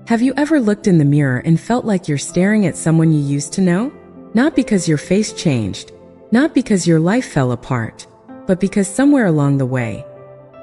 Have you ever looked in the mirror and felt like you're staring at someone you used to know? Not because your face changed, not because your life fell apart, but because somewhere along the way,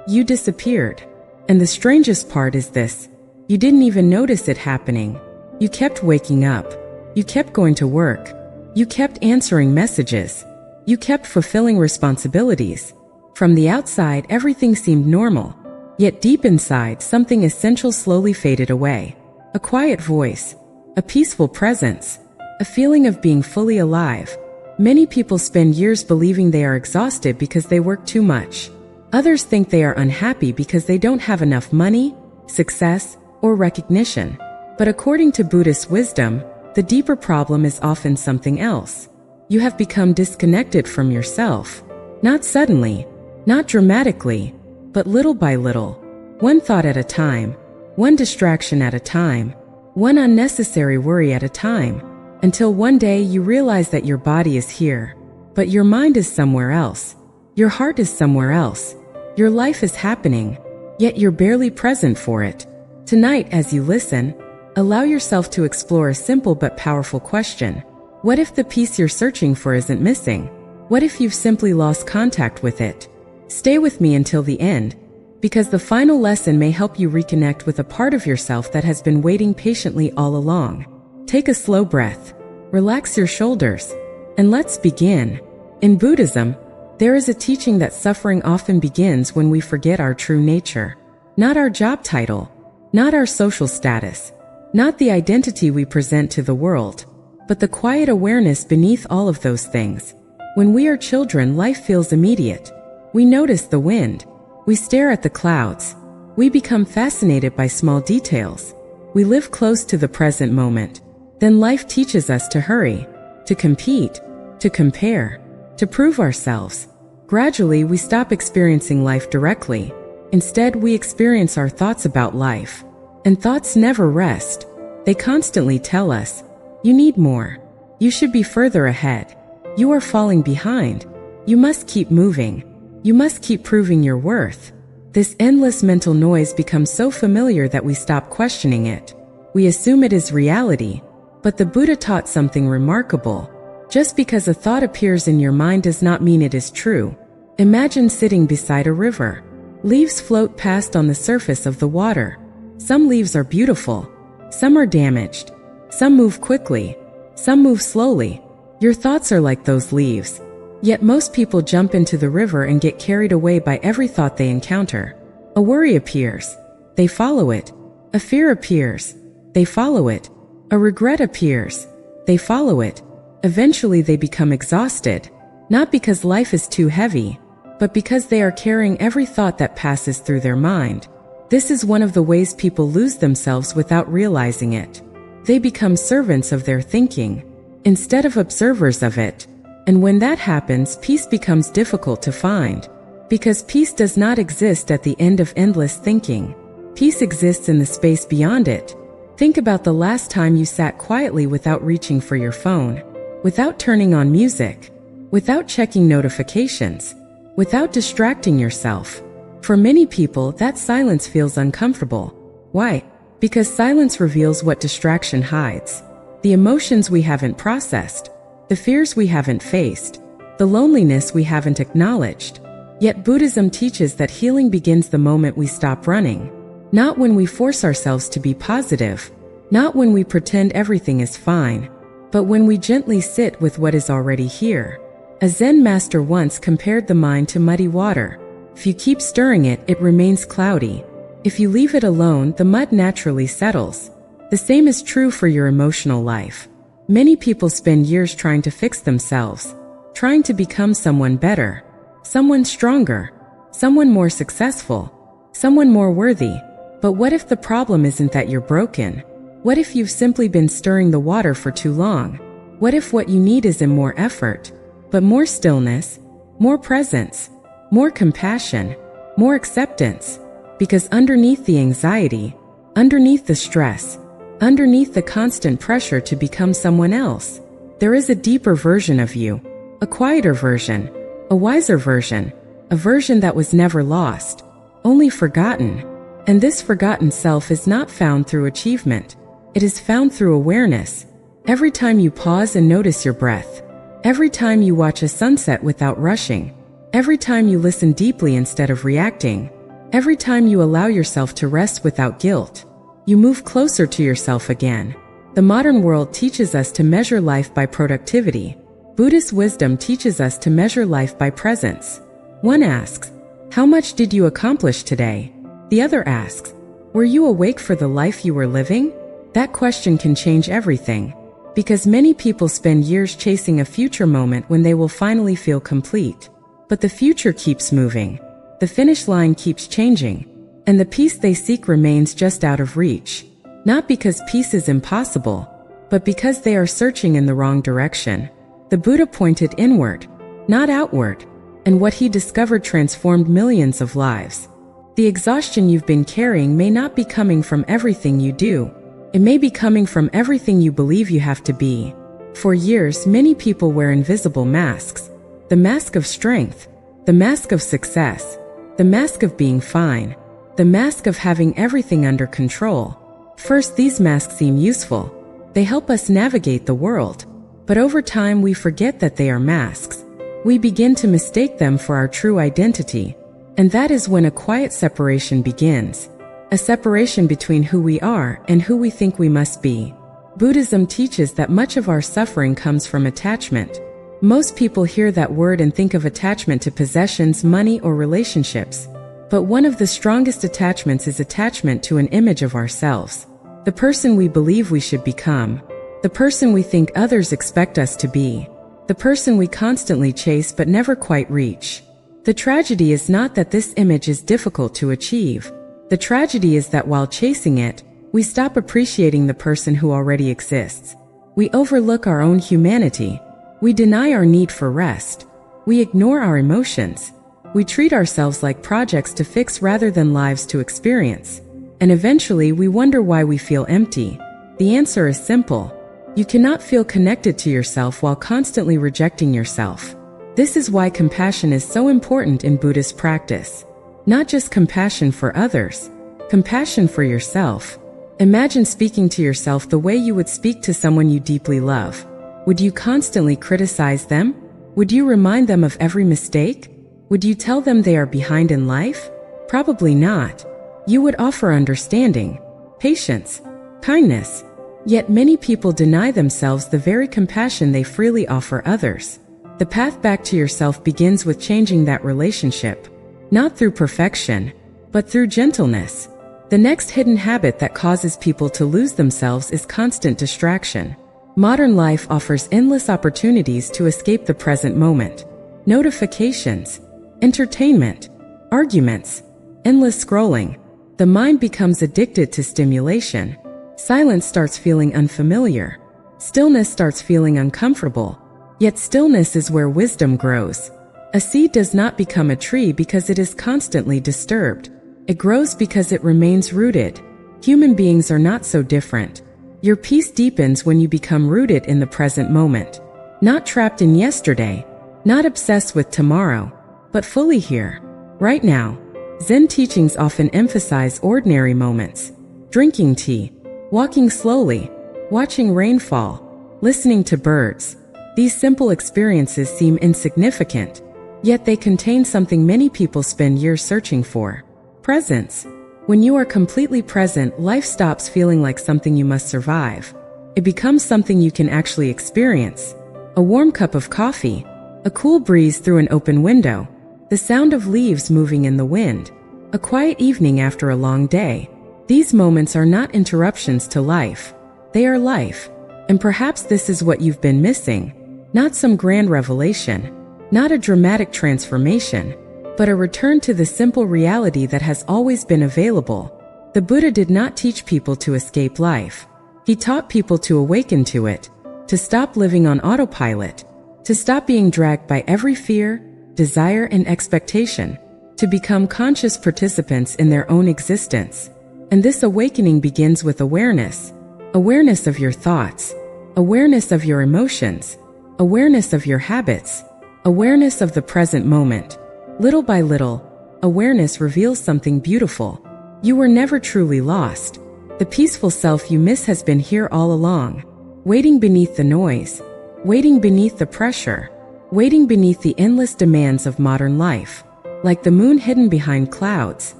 you disappeared. And the strangest part is this: you didn't even notice it happening. You kept waking up. You kept going to work. You kept answering messages. You kept fulfilling responsibilities. From the outside, everything seemed normal. Yet deep inside, something essential slowly faded away. A quiet voice, a peaceful presence, a feeling of being fully alive. Many people spend years believing they are exhausted because they work too much. Others think they are unhappy because they don't have enough money, success, or recognition. But according to Buddhist wisdom, the deeper problem is often something else. You have become disconnected from yourself. Not suddenly, not dramatically, but little by little. One thought at a time, one distraction at a time, one unnecessary worry at a time, until one day you realize that your body is here, but your mind is somewhere else. Your heart is somewhere else. Your life is happening, yet you're barely present for it. Tonight, as you listen, allow yourself to explore a simple but powerful question. What if the peace you're searching for isn't missing? What if you've simply lost contact with it? Stay with me until the end, because the final lesson may help you reconnect with a part of yourself that has been waiting patiently all along. Take a slow breath, relax your shoulders, and let's begin. In Buddhism, there is a teaching that suffering often begins when we forget our true nature. Not our job title, not our social status, not the identity we present to the world, but the quiet awareness beneath all of those things. When we are children, life feels immediate. We notice the wind. We stare at the clouds. We become fascinated by small details. We live close to the present moment. Then life teaches us to hurry, to compete, to compare, to prove ourselves. Gradually, we stop experiencing life directly. Instead, we experience our thoughts about life. And thoughts never rest. They constantly tell us, you need more. You should be further ahead. You are falling behind. You must keep moving. You must keep proving your worth. This endless mental noise becomes so familiar that we stop questioning it. We assume it is reality. But the Buddha taught something remarkable. Just because a thought appears in your mind does not mean it is true. Imagine sitting beside a river. Leaves float past on the surface of the water. Some leaves are beautiful. Some are damaged. Some move quickly. Some move slowly. Your thoughts are like those leaves. Yet most people jump into the river and get carried away by every thought they encounter. A worry appears. They follow it. A fear appears. They follow it. A regret appears. They follow it. Eventually they become exhausted. Not because life is too heavy, but because they are carrying every thought that passes through their mind. This is one of the ways people lose themselves without realizing it. They become servants of their thinking, instead of observers of it. And when that happens, peace becomes difficult to find. Because peace does not exist at the end of endless thinking. Peace exists in the space beyond it. Think about the last time you sat quietly without reaching for your phone, without turning on music, without checking notifications, without distracting yourself. For many people, that silence feels uncomfortable. Why? Because silence reveals what distraction hides. The emotions we haven't processed, the fears we haven't faced, the loneliness we haven't acknowledged. Yet Buddhism teaches that healing begins the moment we stop running. Not when we force ourselves to be positive, not when we pretend everything is fine, but when we gently sit with what is already here. A Zen master once compared the mind to muddy water. If you keep stirring it, it remains cloudy. If you leave it alone, the mud naturally settles. The same is true for your emotional life. Many people spend years trying to fix themselves, trying to become someone better, someone stronger, someone more successful, someone more worthy. But what if the problem isn't that you're broken? What if you've simply been stirring the water for too long? What if what you need isn't more effort, but more stillness, more presence, more compassion, more acceptance? Because underneath the anxiety, underneath the stress, underneath the constant pressure to become someone else, there is a deeper version of you, a quieter version, a wiser version, a version that was never lost, only forgotten. And this forgotten self is not found through achievement. It is found through awareness. Every time you pause and notice your breath, every time you watch a sunset without rushing, every time you listen deeply instead of reacting, every time you allow yourself to rest without guilt, you move closer to yourself again. The modern world teaches us to measure life by productivity. Buddhist wisdom teaches us to measure life by presence. One asks, "How much did you accomplish today?" The other asks, "Were you awake for the life you were living?" That question can change everything. Because many people spend years chasing a future moment when they will finally feel complete. But the future keeps moving. The finish line keeps changing. And the peace they seek remains just out of reach. Not because peace is impossible, but because they are searching in the wrong direction. The Buddha pointed inward, not outward, and what he discovered transformed millions of lives. The exhaustion you've been carrying may not be coming from everything you do. It may be coming from everything you believe you have to be. For years, many people wear invisible masks. The mask of strength, the mask of success, the mask of being fine, the mask of having everything under control. First, these masks seem useful. They help us navigate the world. But over time, we forget that they are masks. We begin to mistake them for our true identity. And that is when a quiet separation begins. A separation between who we are and who we think we must be. Buddhism teaches that much of our suffering comes from attachment. Most people hear that word and think of attachment to possessions, money, or relationships. But one of the strongest attachments is attachment to an image of ourselves. The person we believe we should become. The person we think others expect us to be. The person we constantly chase but never quite reach. The tragedy is not that this image is difficult to achieve. The tragedy is that while chasing it, we stop appreciating the person who already exists. We overlook our own humanity. We deny our need for rest. We ignore our emotions. We treat ourselves like projects to fix rather than lives to experience. And eventually we wonder why we feel empty. The answer is simple. You cannot feel connected to yourself while constantly rejecting yourself. This is why compassion is so important in Buddhist practice. Not just compassion for others, compassion for yourself. Imagine speaking to yourself the way you would speak to someone you deeply love. Would you constantly criticize them? Would you remind them of every mistake? Would you tell them they are behind in life? Probably not. You would offer understanding, patience, kindness. Yet many people deny themselves the very compassion they freely offer others. The path back to yourself begins with changing that relationship. Not through perfection, but through gentleness. The next hidden habit that causes people to lose themselves is constant distraction. Modern life offers endless opportunities to escape the present moment. Notifications, entertainment, arguments, endless scrolling. The mind becomes addicted to stimulation. Silence starts feeling unfamiliar. Stillness starts feeling uncomfortable. Yet stillness is where wisdom grows. A seed does not become a tree because it is constantly disturbed. It grows because it remains rooted. Human beings are not so different. Your peace deepens when you become rooted in the present moment. Not trapped in yesterday, not obsessed with tomorrow, but fully here, right now. Zen teachings often emphasize ordinary moments. Drinking tea, walking slowly, watching rainfall, listening to birds. These simple experiences seem insignificant. Yet they contain something many people spend years searching for. Presence. When you are completely present, life stops feeling like something you must survive. It becomes something you can actually experience. A warm cup of coffee, a cool breeze through an open window, the sound of leaves moving in the wind, a quiet evening after a long day. These moments are not interruptions to life. They are life. And perhaps this is what you've been missing. Not some grand revelation. Not a dramatic transformation, but a return to the simple reality that has always been available. The Buddha did not teach people to escape life. He taught people to awaken to it, to stop living on autopilot, to stop being dragged by every fear, desire, and expectation, to become conscious participants in their own existence. And this awakening begins with awareness. Awareness of your thoughts, awareness of your emotions, awareness of your habits, awareness of the present moment. Little by little, awareness reveals something beautiful. You were never truly lost. The peaceful self you miss has been here all along, waiting beneath the noise, waiting beneath the pressure, waiting beneath the endless demands of modern life. Like the moon hidden behind clouds,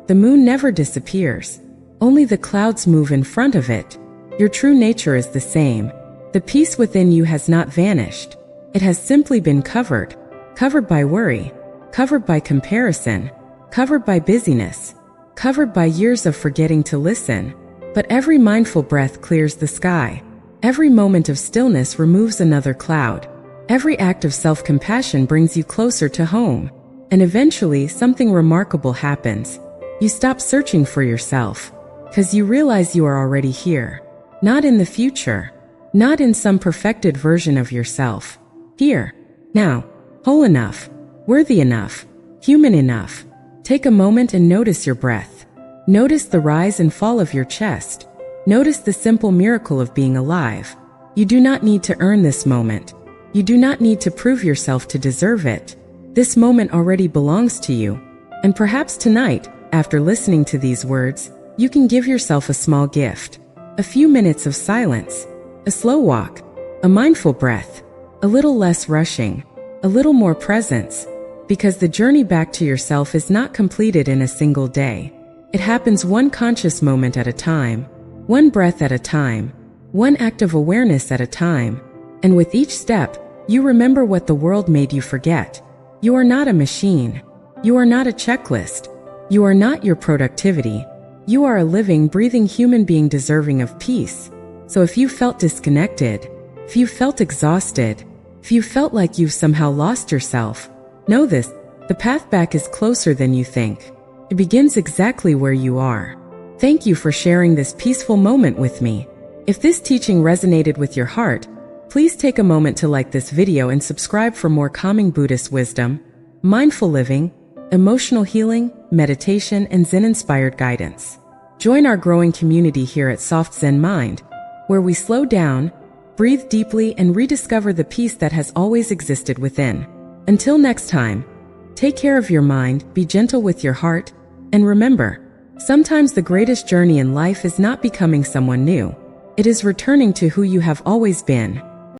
the moon never disappears. Only the clouds move in front of it. Your true nature is the same. The peace within you has not vanished. It has simply been covered by worry, covered by comparison, covered by busyness, covered by years of forgetting to listen. But every mindful breath clears the sky. Every moment of stillness removes another cloud. Every act of self-compassion brings you closer to home. And eventually, something remarkable happens. You stop searching for yourself, because you realize you are already here. Not in the future, not in some perfected version of yourself. Here, now, whole enough, worthy enough, human enough. Take a moment and notice your breath. Notice the rise and fall of your chest. Notice the simple miracle of being alive. You do not need to earn this moment. You do not need to prove yourself to deserve it. This moment already belongs to you. And perhaps tonight, after listening to these words, you can give yourself a small gift. A few minutes of silence, a slow walk, a mindful breath, a little less rushing, a little more presence. Because the journey back to yourself is not completed in a single day. It happens one conscious moment at a time, one breath at a time, one act of awareness at a time. And with each step, you remember what the world made you forget. You are not a machine. You are not a checklist. You are not your productivity. You are a living, breathing human being deserving of peace. So if you felt disconnected, if you felt exhausted, if you felt like you've somehow lost yourself, know this, the path back is closer than you think. It begins exactly where you are. Thank you for sharing this peaceful moment with me. If this teaching resonated with your heart, please take a moment to like this video and subscribe for more calming Buddhist wisdom, mindful living, emotional healing, meditation, and Zen-inspired guidance. Join our growing community here at Soft Zen Mind, where we slow down, breathe deeply, and rediscover the peace that has always existed within. Until next time, take care of your mind, be gentle with your heart, and remember, sometimes the greatest journey in life is not becoming someone new. It is returning to who you have always been.